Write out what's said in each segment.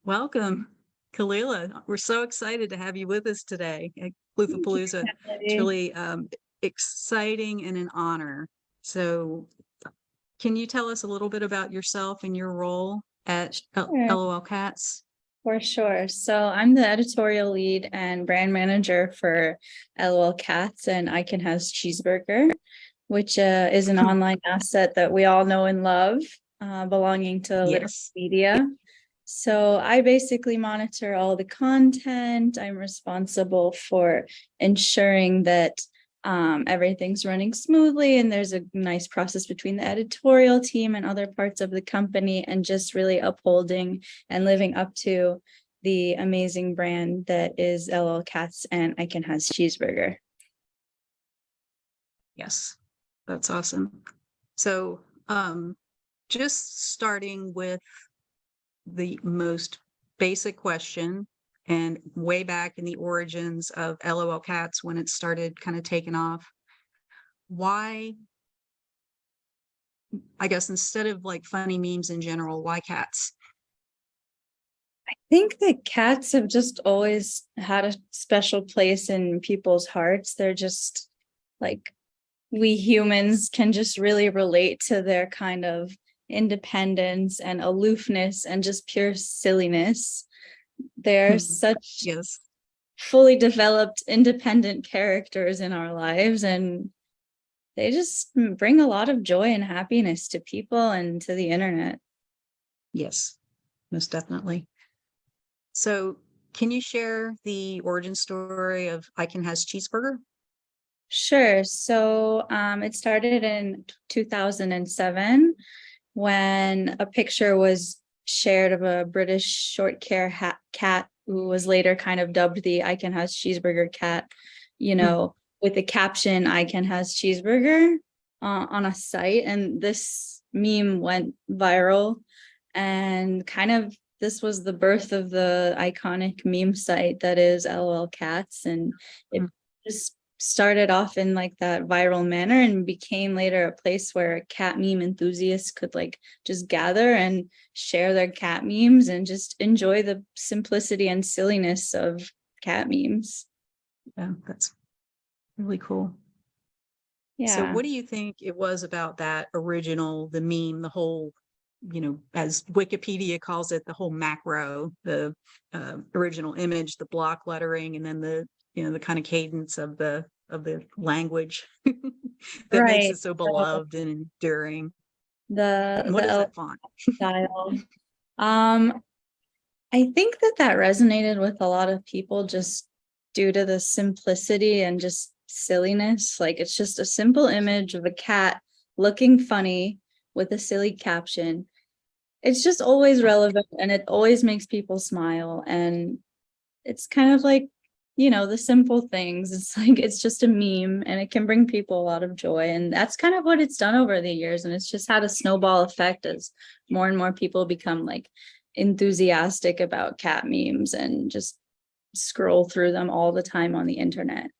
Welcome, Kalila. We're so excited to have you with us today at FloofaPawlooza. It's really exciting and an honor. So, can you tell us a little bit about yourself and your role at Lolcats? For sure. So I'm the editorial lead and brand manager for Lolcats, and Icon has Cheezburger, which is an online asset that we all know and love, belonging to Literary Media. So I basically monitor all the content. I'm responsible for ensuring that everything's running smoothly and there's a nice process between the editorial team and other parts of the company, and just really upholding and living up to the amazing brand that is Lolcats and Icon has Cheezburger. Yes, that's awesome. So just starting with the most basic question, and way back in the origins of Lolcats, when it started kind of taking off, why, I guess, instead of like funny memes in general, why cats? I think that cats have just always had a special place in people's hearts. They're just like, we humans can just really relate to their kind of independence and aloofness and just pure silliness. They're such fully developed independent characters in our lives, and they just bring a lot of joy and happiness to people and to the internet. Yes, most definitely. So can you share the origin story of Icon has Cheezburger? Sure. So it started in 2007 when a picture was shared of a British short hair cat who was later kind of dubbed the Icon has Cheezburger cat, you know, with the caption Icon has Cheezburger on a site. And this meme went viral, and kind of this was the birth of the iconic meme site that is Lolcats. And it just started off in like that viral manner and became later a place where cat meme enthusiasts could like just gather and share their cat memes and just enjoy the simplicity and silliness of cat memes. Yeah, that's really cool. Yeah. So what do you think it was about that original, the meme, the whole, you know, as Wikipedia calls it, the whole macro, the original image, the block lettering, and then the, you know, the kind of cadence of the language that makes it so beloved and enduring? What is that font style? I think that resonated with a lot of people just due to the simplicity and just silliness. Like, it's just a simple image of a cat looking funny with a silly caption. It's just always relevant, and it always makes people smile. And it's kind of like, you know, the simple things. It's like, it's just a meme and it can bring people a lot of joy. And that's kind of what it's done over the years. And it's just had a snowball effect as more and more people become like enthusiastic about cat memes and just scroll through them all the time on the internet.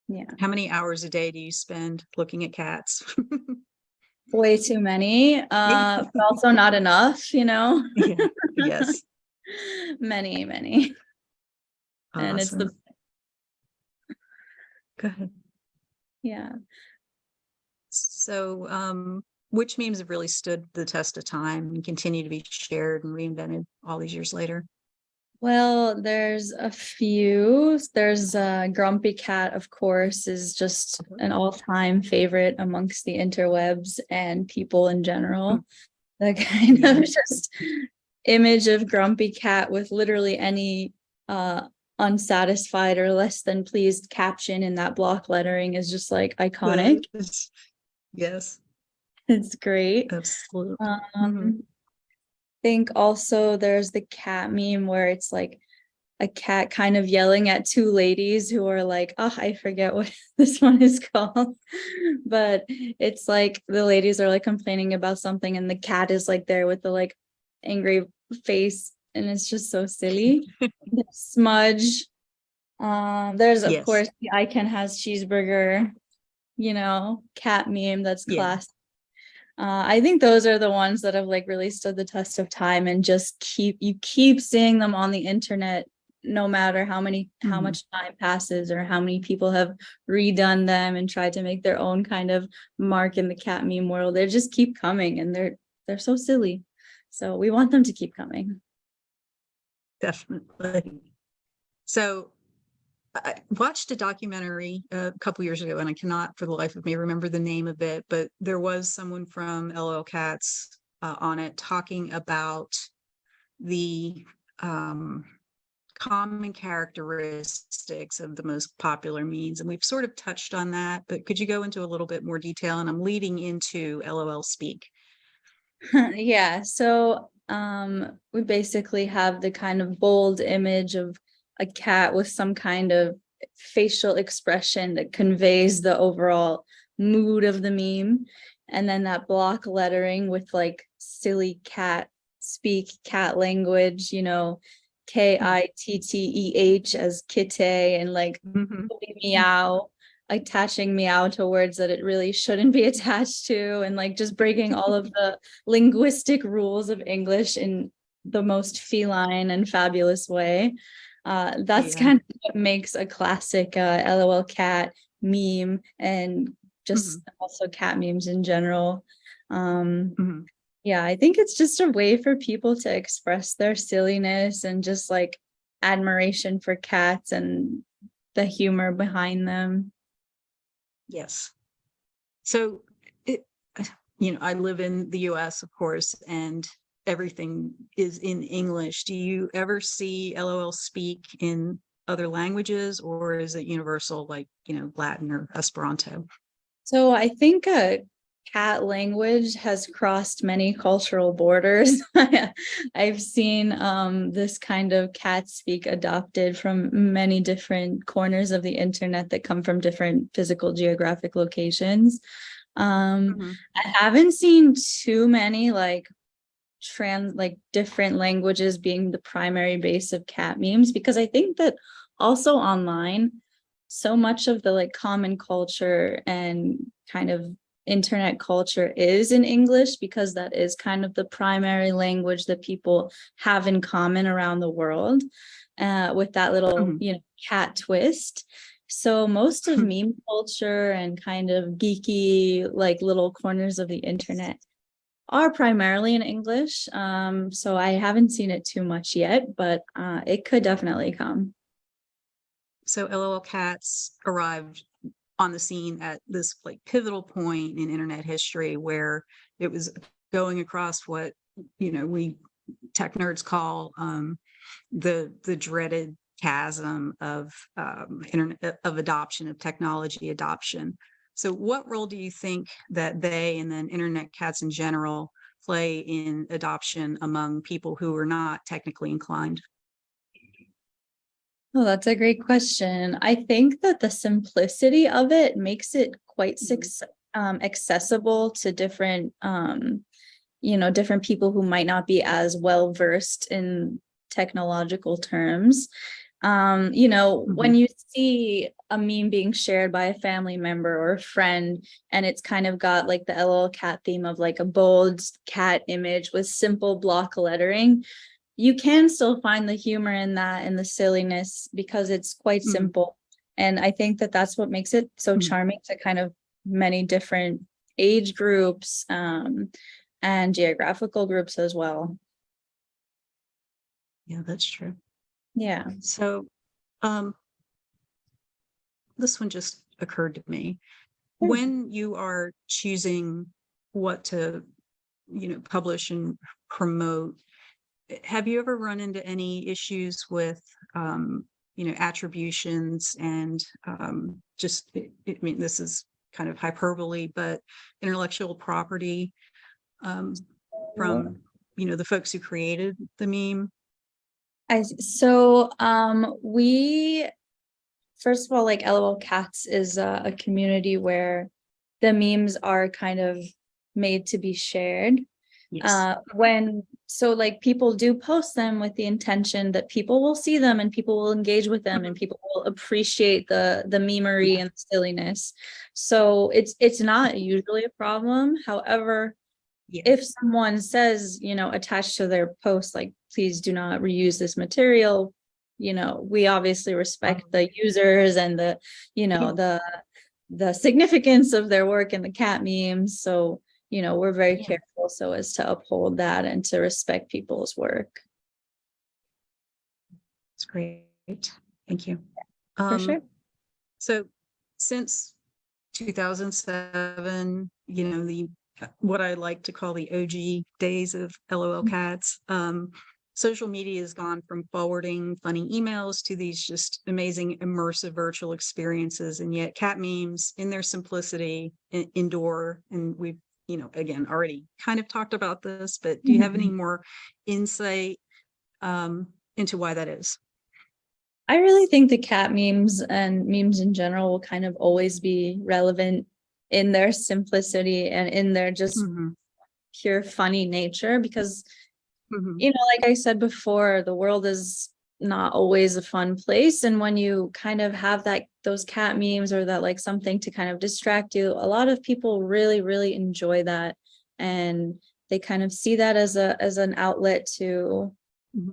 Yeah. How many hours a day do you spend looking at cats? Way too many, but also not enough, you know? Yes. Many. Awesome. And it's the go ahead. Yeah. So which memes have really stood the test of time and continue to be shared and reinvented all these years later? Well, there's a few. There's Grumpy Cat, of course, is just an all-time favorite amongst the interwebs and people in general. The kind of just image of Grumpy Cat with literally any unsatisfied or less than pleased caption in that block lettering is just like iconic. Yes. It's great. Absolutely. Think also there's the cat meme where it's like a cat kind of yelling at two ladies who are like, oh, I forget what this one is called, but it's like the ladies are like complaining about something and the cat is like there with the like angry face, and it's just so silly. Smudge. There's of course the Icon has Cheezburger, you know, cat meme that's classic. I think those are the ones that have like really stood the test of time and just keep seeing them on the internet, no matter how much time passes or how many people have redone them and tried to make their own kind of mark in the cat meme world. They just keep coming, and they're so silly. So we want them to keep coming. Definitely. So I watched a documentary a couple years ago, and I cannot for the life of me remember the name of it, but there was someone from Lolcats on it talking about the common characteristics of the most popular memes. And we've sort of touched on that, but could you go into a little bit more detail? And I'm leading into LOL Speak. Yeah, so we basically have the kind of bold image of a cat with some kind of facial expression that conveys the overall mood of the meme, and then that block lettering with like silly cat speak, cat language, KITTEH as kite, and like meow, attaching meow to words that it really shouldn't be attached to, and like just breaking all of the linguistic rules of English in the most feline and fabulous way. That's kind of what makes a classic LOL cat meme, and just also cat memes in general. Yeah, I think it's just a way for people to express their silliness and just like admiration for cats and the humor behind them. Yes. So I live in the US, of course, and everything is in English. Do you ever see LOL Speak in other languages, or is it universal, like, Latin or Esperanto? So I think cat language has crossed many cultural borders. I've seen this kind of cat speak adopted from many different corners of the internet that come from different physical geographic locations. I haven't seen too many like different languages being the primary base of cat memes, because I think that also online, so much of the like common culture and kind of internet culture is in English, because that is kind of the primary language that people have in common around the world, with that little cat twist. So most of meme culture and kind of geeky like little corners of the internet are primarily in English. So I haven't seen it too much yet, but it could definitely come. So Lolcats arrived on the scene at this like pivotal point in internet history, where it was going across what we tech nerds call the dreaded chasm of internet of adoption, of technology adoption. So what role do you think that they, and then internet cats in general, play in adoption among people who are not technically inclined? Oh, that's a great question. I think that the simplicity of it makes it quite accessible to different different people who might not be as well versed in technological terms. When you see a meme being shared by a family member or a friend, and it's kind of got like the LOL cat theme of like a bold cat image with simple block lettering, you can still find the humor in that and the silliness, because it's quite simple. And I think that that's what makes it so charming to kind of many different age groups and geographical groups as well. Yeah, that's true. Yeah. So this one just occurred to me. When you are choosing what to publish and promote, have you ever run into any issues with attributions and I mean, this is kind of hyperbole, but intellectual property from the folks who created the meme? We, first of all, like Lolcats is a community where the memes are kind of made to be shared. Yes. Like people do post them with the intention that people will see them and people will engage with them and people will appreciate the memery and silliness. So it's not usually a problem. However, Yeah. if someone says, attached to their post, like, please do not reuse this material, we obviously respect the users and the significance of their work in the cat memes. So, we're very careful so as to uphold that and to respect people's work. That's great. Thank you. For sure. So since 2007, what I like to call the OG days of Lolcats, social media has gone from forwarding funny emails to these just amazing immersive virtual experiences. And yet cat memes in their simplicity endure. And we've, again, already kind of talked about this, but do you have any more insight into why that is? I really think the cat memes and memes in general will kind of always be relevant in their simplicity and in their just pure funny nature, because, like I said before, the world is not always a fun place. And when you kind of have those cat memes or that like something to kind of distract you, a lot of people really, really enjoy that. And they kind of see that as an outlet to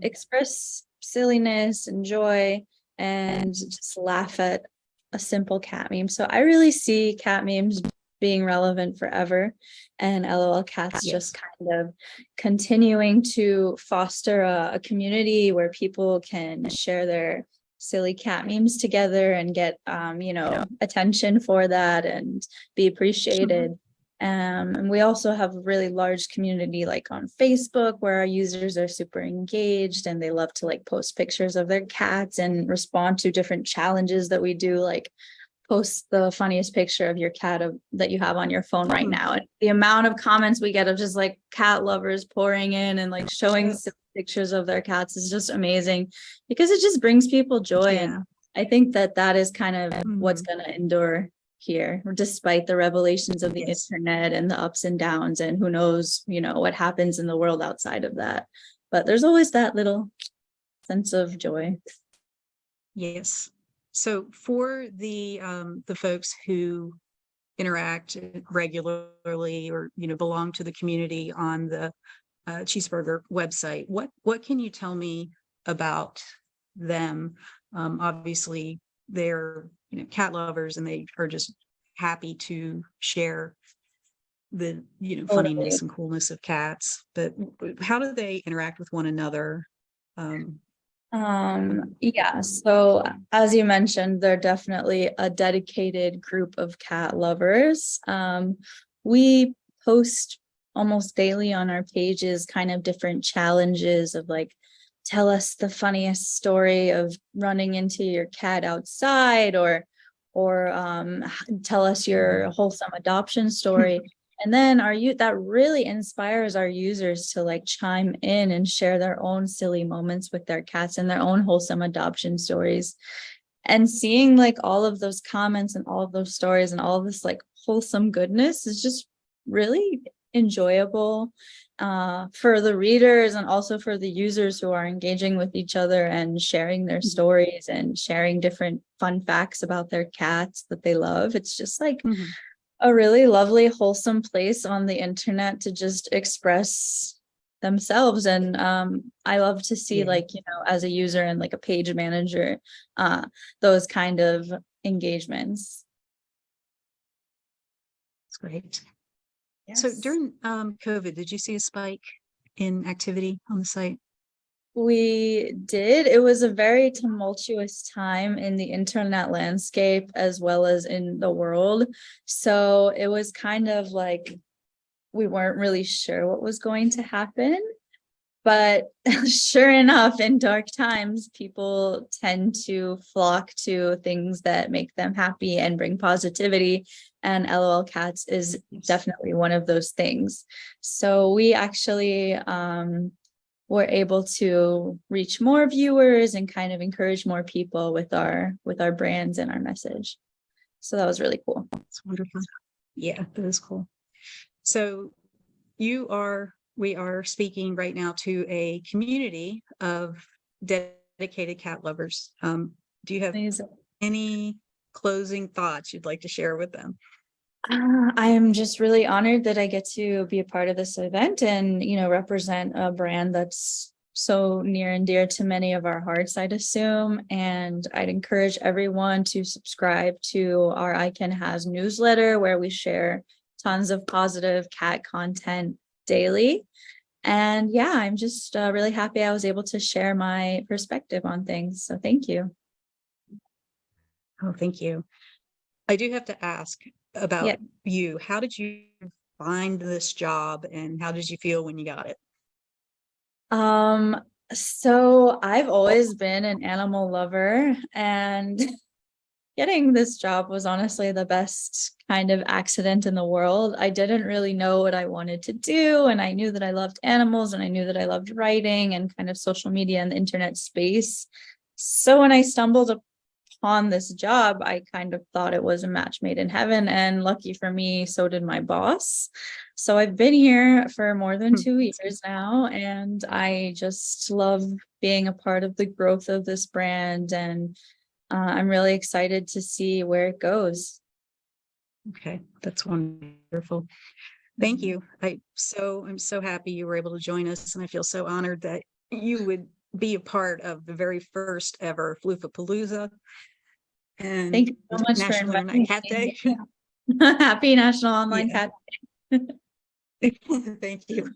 express silliness and joy and just laugh at a simple cat meme. So I really see cat memes being relevant forever, and Lolcats just kind of continuing to foster a community where people can share their silly cat memes together and get attention for that and be appreciated. And we also have a really large community like on Facebook where our users are super engaged and they love to like post pictures of their cats and respond to different challenges that we do, like post the funniest picture of your cat that you have on your phone right now. And the amount of comments we get of just like cat lovers pouring in and like showing pictures of their cats is just amazing, because it just brings people joy. And I think that is kind of what's going to endure here, despite the revelations of the internet and the ups and downs, and who knows, what happens in the world outside of that. But there's always that little sense of joy. Yes. So for the folks who interact regularly or belong to the community on the Cheezburger website, what can you tell me about them? Obviously, they're cat lovers and they are just happy to share the funniness and coolness of cats. But how do they interact with one another? So as you mentioned, they're definitely a dedicated group of cat lovers. We post almost daily on our pages kind of different challenges of like, tell us the funniest story of running into your cat outside, or tell us your wholesome adoption story. And then that really inspires our users to like chime in and share their own silly moments with their cats and their own wholesome adoption stories. And seeing like all of those comments and all of those stories and all of this like wholesome goodness is just really enjoyable for the readers and also for the users who are engaging with each other and sharing their stories and sharing different fun facts about their cats that they love. It's just like a really lovely, wholesome place on the internet to just express themselves. And I love to see like, as a user and like a page manager, those kind of engagements. That's great. So during COVID, did you see a spike in activity on the site? We did. It was a very tumultuous time in the internet landscape as well as in the world. So it was kind of like we weren't really sure what was going to happen. But sure enough, in dark times, people tend to flock to things that make them happy and bring positivity. And Lolcats is definitely one of those things. So we actually were able to reach more viewers and kind of encourage more people with our brands and our message. So that was really cool. That's wonderful. Yeah, that is cool. So we are speaking right now to a community of dedicated cat lovers. Do you have any closing thoughts you'd like to share with them? I am just really honored that I get to be a part of this event and, represent a brand that's so near and dear to many of our hearts, I'd assume. And I'd encourage everyone to subscribe to our I Can Has newsletter, where we share tons of positive cat content daily. And yeah, I'm just really happy I was able to share my perspective on things. So thank you. Oh, thank you. I do have to ask about Yeah. you. How did you find this job and how did you feel when you got it? So I've always been an animal lover, and getting this job was honestly the best kind of accident in the world. I didn't really know what I wanted to do, and I knew that I loved animals, and I knew that I loved writing and kind of social media and the internet space. So when I stumbled upon this job, I kind of thought it was a match made in heaven, and lucky for me, so did my boss. So I've been here for more than 2 years now, and I just love being a part of the growth of this brand, and I'm really excited to see where it goes. Okay, that's wonderful. Thank you. I'm so happy you were able to join us, and I feel so honored that you would be a part of the very first ever FloofaPawlooza and Thank you so much for National inviting Internet Cat me. Day. Happy National Online Yeah. Cat Day. Thank you.